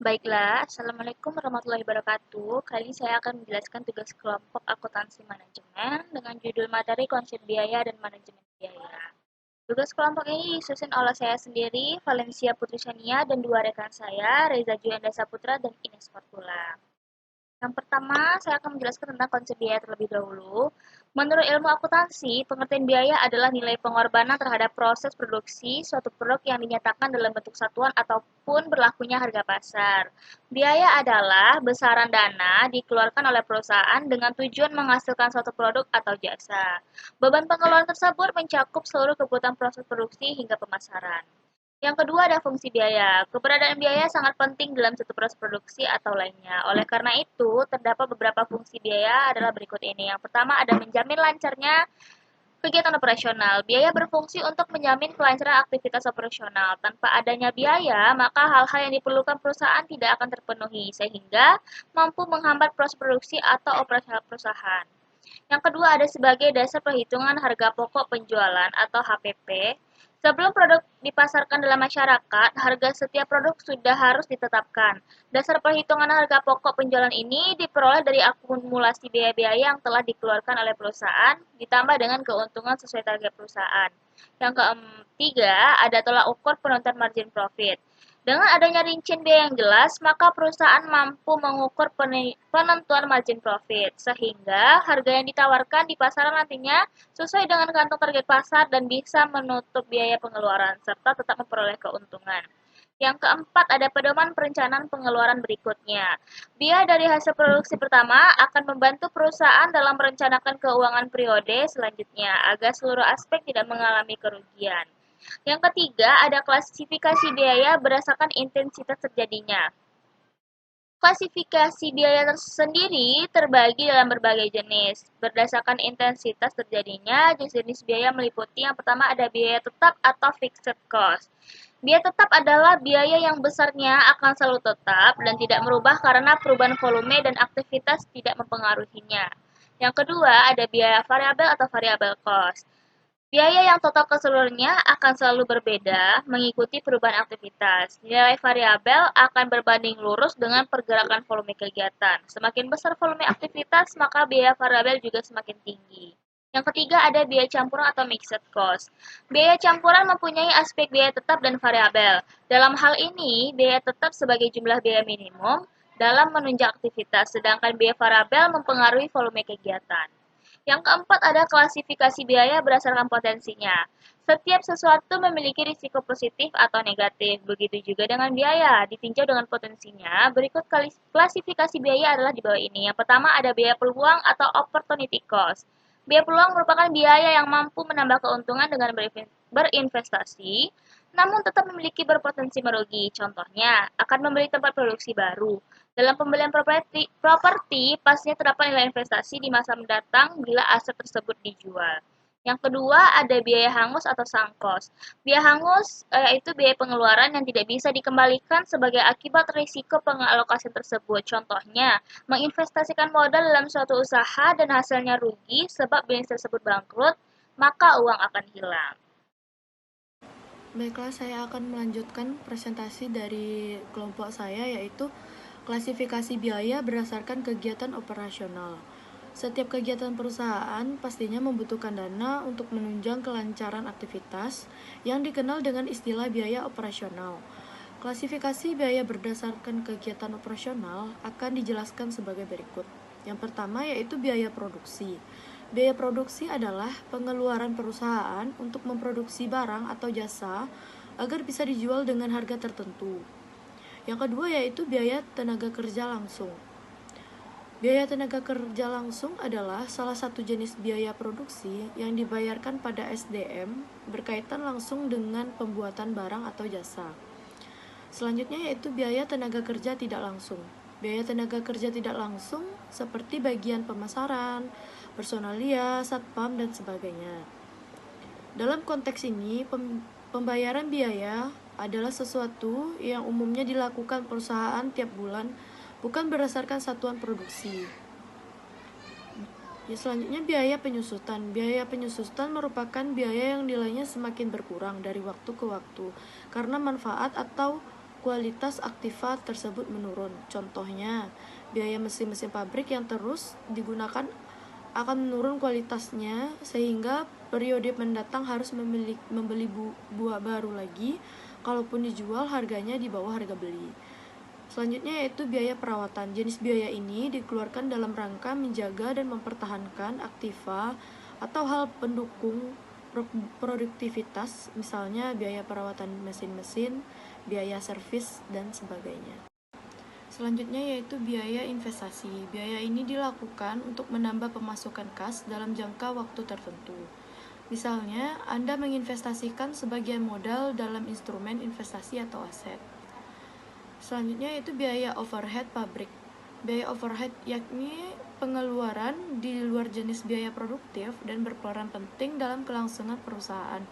Baiklah, Assalamualaikum warahmatullahi wabarakatuh. Kali ini saya akan menjelaskan tugas kelompok akuntansi manajemen dengan judul materi konsep biaya dan manajemen biaya. Tugas kelompok ini disusun oleh saya sendiri, Valencia Putri Shania, dan dua rekan saya, Reza Juanda Saputra dan Ines Fortula. Yang pertama, saya akan menjelaskan tentang konsep biaya terlebih dahulu. Menurut ilmu akuntansi, pengertian biaya adalah nilai pengorbanan terhadap proses produksi suatu produk yang dinyatakan dalam bentuk satuan ataupun berlakunya harga pasar. Biaya adalah besaran dana dikeluarkan oleh perusahaan dengan tujuan menghasilkan suatu produk atau jasa. Beban pengeluaran tersebut mencakup seluruh kebutuhan proses produksi hingga pemasaran. Yang kedua ada fungsi biaya. Keberadaan biaya sangat penting dalam satu proses produksi atau lainnya. Oleh karena itu, terdapat beberapa fungsi biaya adalah berikut ini. Yang pertama ada menjamin lancarnya kegiatan operasional. Biaya berfungsi untuk menjamin kelancaran aktivitas operasional. Tanpa adanya biaya, maka hal-hal yang diperlukan perusahaan tidak akan terpenuhi, sehingga mampu menghambat proses produksi atau operasional perusahaan. Yang kedua ada sebagai dasar perhitungan harga pokok penjualan atau HPP. Sebelum produk dipasarkan dalam masyarakat, harga setiap produk sudah harus ditetapkan. Dasar perhitungan harga pokok penjualan ini diperoleh dari akumulasi biaya-biaya yang telah dikeluarkan oleh perusahaan, ditambah dengan keuntungan sesuai target perusahaan. Yang ketiga, ada tolak ukur penentuan margin profit. Dengan adanya rincian biaya yang jelas, maka perusahaan mampu mengukur penentuan margin profit, sehingga harga yang ditawarkan di pasaran nantinya sesuai dengan kantong target pasar dan bisa menutup biaya pengeluaran, serta tetap memperoleh keuntungan. Yang keempat, ada pedoman perencanaan pengeluaran berikutnya. Biaya dari hasil produksi pertama akan membantu perusahaan dalam merencanakan keuangan periode selanjutnya, agar seluruh aspek tidak mengalami kerugian. Yang ketiga, ada klasifikasi biaya berdasarkan intensitas terjadinya. Klasifikasi biaya tersendiri terbagi dalam berbagai jenis. Berdasarkan intensitas terjadinya, jenis-jenis biaya meliputi yang pertama ada biaya tetap atau fixed cost. Biaya tetap adalah biaya yang besarnya akan selalu tetap dan tidak merubah karena perubahan volume dan aktivitas tidak mempengaruhinya. Yang kedua, ada biaya variabel atau variable cost. Biaya yang total keseluruhannya akan selalu berbeda mengikuti perubahan aktivitas. Nilai variabel akan berbanding lurus dengan pergerakan volume kegiatan. Semakin besar volume aktivitas, maka biaya variabel juga semakin tinggi. Yang ketiga ada biaya campuran atau mixed cost. Biaya campuran mempunyai aspek biaya tetap dan variabel. Dalam hal ini, biaya tetap sebagai jumlah biaya minimum dalam menunjang aktivitas, sedangkan biaya variabel mempengaruhi volume kegiatan. Yang keempat ada klasifikasi biaya berdasarkan potensinya. Setiap sesuatu memiliki risiko positif atau negatif, begitu juga dengan biaya, ditinjau dengan potensinya. Berikut klasifikasi biaya adalah di bawah ini. Yang pertama ada biaya peluang atau opportunity cost. Biaya peluang merupakan biaya yang mampu menambah keuntungan dengan berinvestasi, namun tetap memiliki berpotensi merugi. Contohnya, akan membeli tempat produksi baru. Dalam pembelian properti pastinya terdapat nilai investasi di masa mendatang bila aset tersebut dijual. Yang kedua, ada biaya hangus atau sunk cost. Biaya hangus yaitu biaya pengeluaran yang tidak bisa dikembalikan sebagai akibat risiko pengalokasi tersebut. Contohnya, menginvestasikan modal dalam suatu usaha dan hasilnya rugi sebab bisnis tersebut bangkrut, maka uang akan hilang. Baiklah, saya akan melanjutkan presentasi dari kelompok saya, yaitu klasifikasi biaya berdasarkan kegiatan operasional. Setiap kegiatan perusahaan pastinya membutuhkan dana untuk menunjang kelancaran aktivitas yang dikenal dengan istilah biaya operasional. Klasifikasi biaya berdasarkan kegiatan operasional akan dijelaskan sebagai berikut. Yang pertama yaitu biaya produksi. Biaya produksi adalah pengeluaran perusahaan untuk memproduksi barang atau jasa agar bisa dijual dengan harga tertentu. Yang kedua yaitu biaya tenaga kerja langsung. Biaya tenaga kerja langsung adalah salah satu jenis biaya produksi yang dibayarkan pada SDM berkaitan langsung dengan pembuatan barang atau jasa. Selanjutnya yaitu biaya tenaga kerja tidak langsung. Biaya tenaga kerja tidak langsung seperti bagian pemasaran, personalia, satpam, dan sebagainya. Dalam konteks ini, pembayaran biaya adalah sesuatu yang umumnya dilakukan perusahaan tiap bulan, bukan berdasarkan satuan produksi. Selanjutnya biaya penyusutan. Biaya penyusutan merupakan biaya yang nilainya semakin berkurang dari waktu ke waktu karena manfaat atau kualitas aktiva tersebut menurun. Contohnya, biaya mesin-mesin pabrik yang terus digunakan akan menurun kualitasnya sehingga periode mendatang harus membeli buah baru lagi, kalaupun dijual harganya di bawah harga beli. Selanjutnya yaitu biaya perawatan. Jenis biaya ini dikeluarkan dalam rangka menjaga dan mempertahankan aktiva atau hal pendukung produktivitas, misalnya biaya perawatan mesin-mesin, biaya servis, dan sebagainya. Selanjutnya yaitu biaya investasi. Biaya ini dilakukan untuk menambah pemasukan kas dalam jangka waktu tertentu. Misalnya, Anda menginvestasikan sebagian modal dalam instrumen investasi atau aset. Selanjutnya yaitu biaya overhead pabrik. Biaya overhead yakni pengeluaran di luar jenis biaya produktif dan berperan penting dalam kelangsungan perusahaan.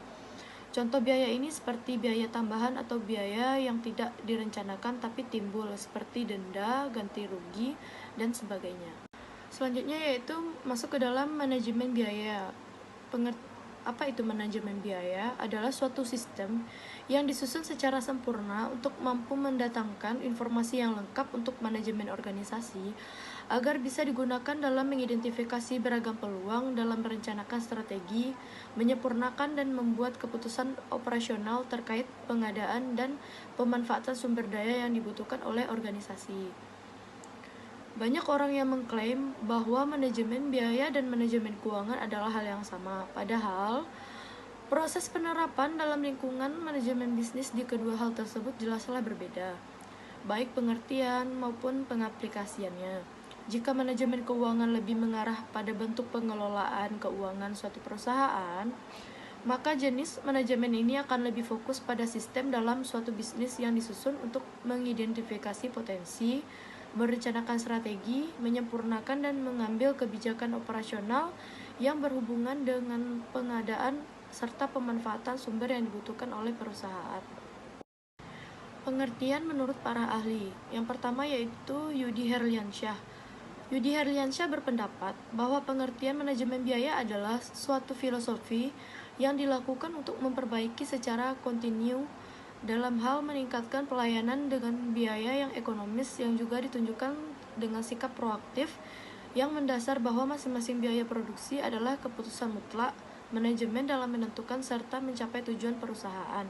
Contoh biaya ini seperti biaya tambahan atau biaya yang tidak direncanakan tapi timbul seperti denda, ganti rugi, dan sebagainya. Selanjutnya yaitu masuk ke dalam manajemen biaya. Apa itu manajemen biaya? Adalah suatu sistem yang disusun secara sempurna untuk mampu mendatangkan informasi yang lengkap untuk manajemen organisasi agar bisa digunakan dalam mengidentifikasi beragam peluang dalam merencanakan strategi, menyempurnakan dan membuat keputusan operasional terkait pengadaan dan pemanfaatan sumber daya yang dibutuhkan oleh organisasi. Banyak orang yang mengklaim bahwa manajemen biaya dan manajemen keuangan adalah hal yang sama, padahal proses penerapan dalam lingkungan manajemen bisnis di kedua hal tersebut jelaslah berbeda, baik pengertian maupun pengaplikasiannya. Jika manajemen keuangan lebih mengarah pada bentuk pengelolaan keuangan suatu perusahaan, maka jenis manajemen ini akan lebih fokus pada sistem dalam suatu bisnis yang disusun untuk mengidentifikasi potensi, merencanakan strategi, menyempurnakan dan mengambil kebijakan operasional yang berhubungan dengan pengadaan serta pemanfaatan sumber yang dibutuhkan oleh perusahaan. Pengertian menurut para ahli. Yang pertama yaitu Yudi Herliansyah. Yudi Herliansyah berpendapat bahwa pengertian manajemen biaya adalah suatu filosofi yang dilakukan untuk memperbaiki secara kontinu dalam hal meningkatkan pelayanan dengan biaya yang ekonomis yang juga ditunjukkan dengan sikap proaktif yang mendasar bahwa masing-masing biaya produksi adalah keputusan mutlak manajemen dalam menentukan serta mencapai tujuan perusahaan.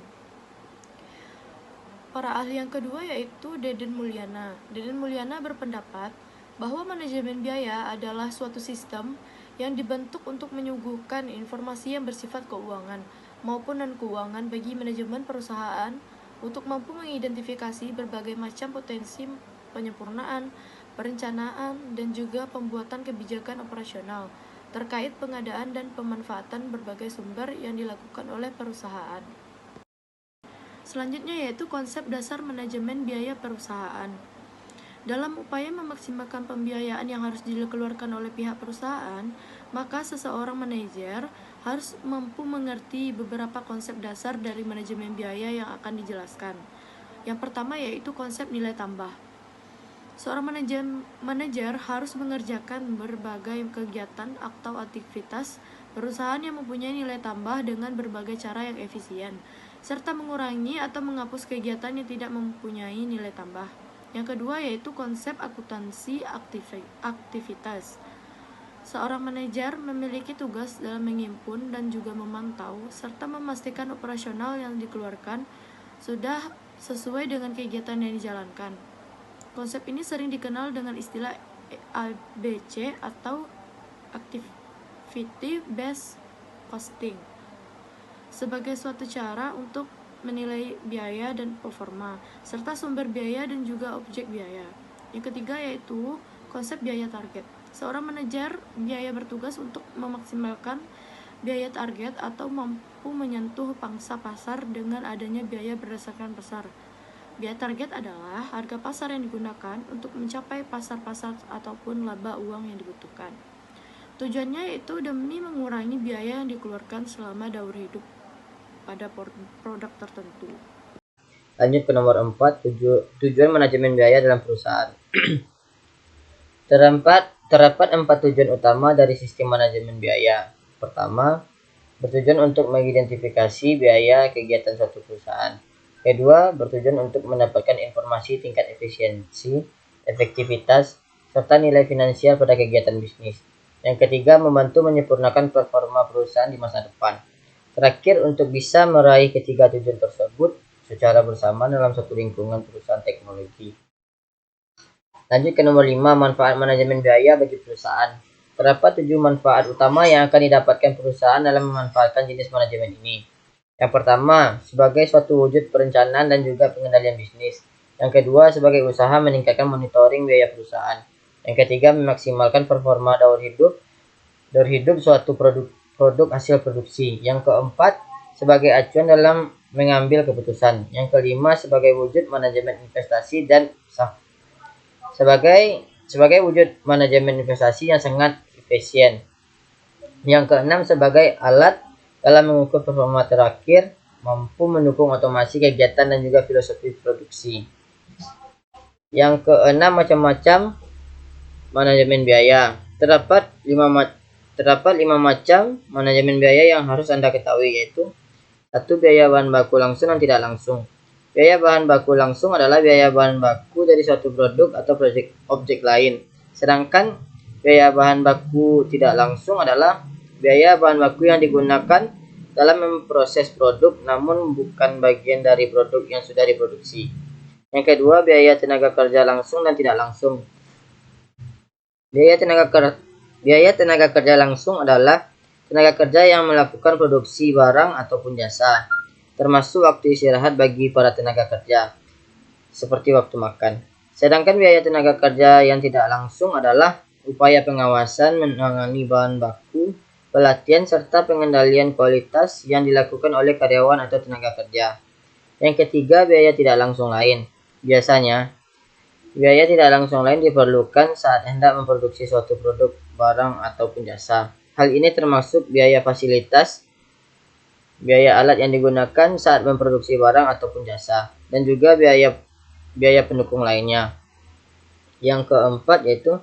Para ahli yang kedua yaitu Deden Mulyana. Deden Mulyana berpendapat bahwa manajemen biaya adalah suatu sistem yang dibentuk untuk menyuguhkan informasi yang bersifat keuangan maupun non-keuangan bagi manajemen perusahaan untuk mampu mengidentifikasi berbagai macam potensi penyempurnaan, perencanaan, dan juga pembuatan kebijakan operasional terkait pengadaan dan pemanfaatan berbagai sumber yang dilakukan oleh perusahaan. Selanjutnya yaitu konsep dasar manajemen biaya perusahaan. Dalam upaya memaksimalkan pembiayaan yang harus dikeluarkan oleh pihak perusahaan, maka seseorang manajer harus mampu mengerti beberapa konsep dasar dari manajemen biaya yang akan dijelaskan. Yang pertama yaitu konsep nilai tambah. Seorang manajer harus mengerjakan berbagai kegiatan atau aktivitas perusahaan yang mempunyai nilai tambah dengan berbagai cara yang efisien, serta mengurangi atau menghapus kegiatan yang tidak mempunyai nilai tambah. Yang kedua yaitu konsep akuntansi aktivitas. Seorang manajer memiliki tugas dalam menghimpun dan juga memantau serta memastikan operasional yang dikeluarkan sudah sesuai dengan kegiatan yang dijalankan. Konsep ini sering dikenal dengan istilah ABC atau Activity Based Costing sebagai suatu cara untuk menilai biaya dan performa, serta sumber biaya dan juga objek biaya. Yang ketiga yaitu konsep biaya target. Seorang manajer biaya bertugas untuk memaksimalkan biaya target atau mampu menyentuh pangsa pasar dengan adanya biaya berdasarkan pasar. Biaya target adalah harga pasar yang digunakan untuk mencapai pasar-pasar ataupun laba uang yang dibutuhkan. Tujuannya yaitu demi mengurangi biaya yang dikeluarkan selama daur hidup pada produk tertentu. Lanjut ke nomor 4, tujuan manajemen biaya dalam perusahaan. Terdapat 4 tujuan utama dari sistem manajemen biaya. Pertama, bertujuan untuk mengidentifikasi biaya kegiatan suatu perusahaan. Kedua, bertujuan untuk mendapatkan informasi tingkat efisiensi, efektivitas, serta nilai finansial pada kegiatan bisnis. Yang ketiga, membantu menyempurnakan performa perusahaan di masa depan. Terakhir, untuk bisa meraih ketiga tujuan tersebut secara bersama dalam satu lingkungan perusahaan teknologi. Lanjut ke nomor 5, manfaat manajemen biaya bagi perusahaan. Terdapat 7 manfaat utama yang akan didapatkan perusahaan dalam memanfaatkan jenis manajemen ini. Yang pertama, sebagai suatu wujud perencanaan dan juga pengendalian bisnis. Yang kedua, sebagai usaha meningkatkan monitoring biaya perusahaan. Yang ketiga, memaksimalkan performa daur hidup suatu produk hasil produksi. Yang keempat, sebagai acuan dalam mengambil keputusan. Yang kelima, sebagai wujud manajemen investasi dan usaha. Sebagai wujud manajemen investasi yang sangat efisien. Yang keenam, sebagai alat dalam mengukur performa terakhir, mampu mendukung otomasi kegiatan dan juga filosofi produksi. Yang keenam, macam-macam manajemen biaya. Terdapat 5 macam manajemen biaya yang harus Anda ketahui, yaitu 1. Biaya bahan baku langsung dan tidak langsung. Biaya bahan baku langsung adalah biaya bahan baku dari suatu produk atau objek lain. Sedangkan biaya bahan baku tidak langsung adalah biaya bahan baku yang digunakan dalam memproses produk namun bukan bagian dari produk yang sudah diproduksi. Yang kedua, biaya tenaga kerja langsung dan tidak langsung. Biaya tenaga kerja langsung adalah tenaga kerja yang melakukan produksi barang ataupun jasa, termasuk waktu istirahat bagi para tenaga kerja, seperti waktu makan. Sedangkan biaya tenaga kerja yang tidak langsung adalah upaya pengawasan menangani bahan baku, pelatihan, serta pengendalian kualitas yang dilakukan oleh karyawan atau tenaga kerja. Yang ketiga, biaya tidak langsung lain. Biasanya, biaya tidak langsung lain diperlukan saat hendak memproduksi suatu produk, barang, ataupun jasa. Hal ini termasuk biaya fasilitas, biaya alat yang digunakan saat memproduksi barang ataupun jasa, dan juga biaya pendukung lainnya. Yang keempat yaitu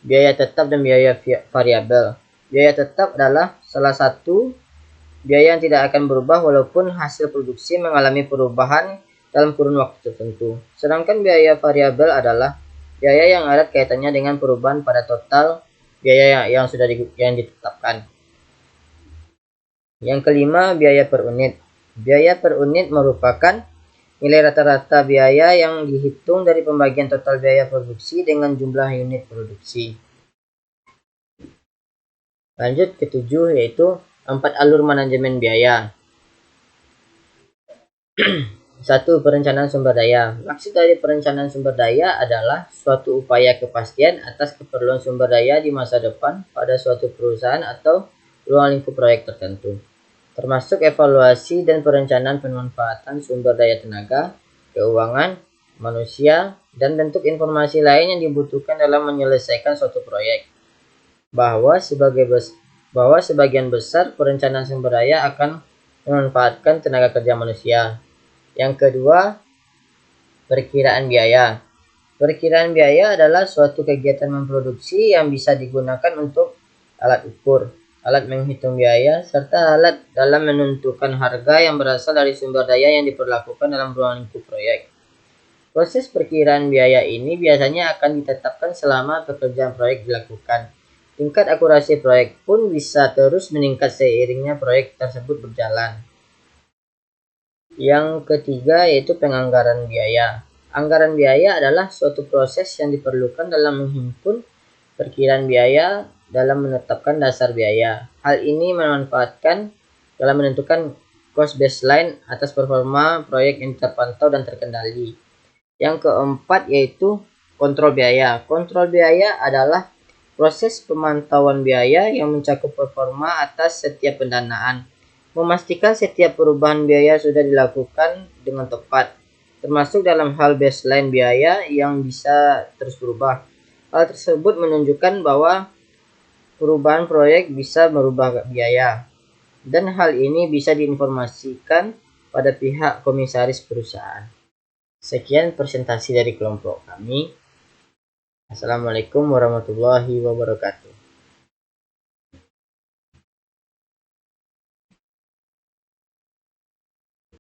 biaya tetap dan biaya variabel. Biaya tetap adalah salah satu biaya yang tidak akan berubah walaupun hasil produksi mengalami perubahan dalam kurun waktu tertentu. Sedangkan biaya variabel adalah biaya yang erat kaitannya dengan perubahan pada total biaya yang ditetapkan. Yang kelima, biaya per unit. Biaya per unit merupakan nilai rata-rata biaya yang dihitung dari pembagian total biaya produksi dengan jumlah unit produksi. Lanjut ke 7, yaitu 4 alur manajemen biaya. 1. Perencanaan sumber daya. Maksud dari perencanaan sumber daya adalah suatu upaya kepastian atas keperluan sumber daya di masa depan pada suatu perusahaan atau ruang lingkup proyek tertentu, termasuk evaluasi dan perencanaan pemanfaatan sumber daya tenaga, keuangan, manusia, dan bentuk informasi lain yang dibutuhkan dalam menyelesaikan suatu proyek. Bahwa sebagian besar perencanaan sumber daya akan memanfaatkan tenaga kerja manusia. Yang kedua, perkiraan biaya. Perkiraan biaya adalah suatu kegiatan memproduksi yang bisa digunakan untuk alat ukur, alat menghitung biaya, serta alat dalam menentukan harga yang berasal dari sumber daya yang diperlakukan dalam ruang lingkup proyek. Proses perkiraan biaya ini biasanya akan ditetapkan selama pekerjaan proyek dilakukan. Tingkat akurasi proyek pun bisa terus meningkat seiringnya proyek tersebut berjalan. Yang ketiga yaitu penganggaran biaya. Anggaran biaya adalah suatu proses yang diperlukan dalam menghimpun perkiraan biaya dalam menetapkan dasar biaya. Hal ini memanfaatkan dalam menentukan cost baseline atas performa proyek yang terpantau dan terkendali. Yang keempat yaitu kontrol biaya. Kontrol biaya adalah proses pemantauan biaya yang mencakup performa atas setiap pendanaan. Memastikan setiap perubahan biaya sudah dilakukan dengan tepat, termasuk dalam hal baseline biaya yang bisa terus berubah. Hal tersebut menunjukkan bahwa perubahan proyek bisa merubah biaya, dan hal ini bisa diinformasikan pada pihak komisaris perusahaan. Sekian presentasi dari kelompok kami. Assalamualaikum warahmatullahi wabarakatuh.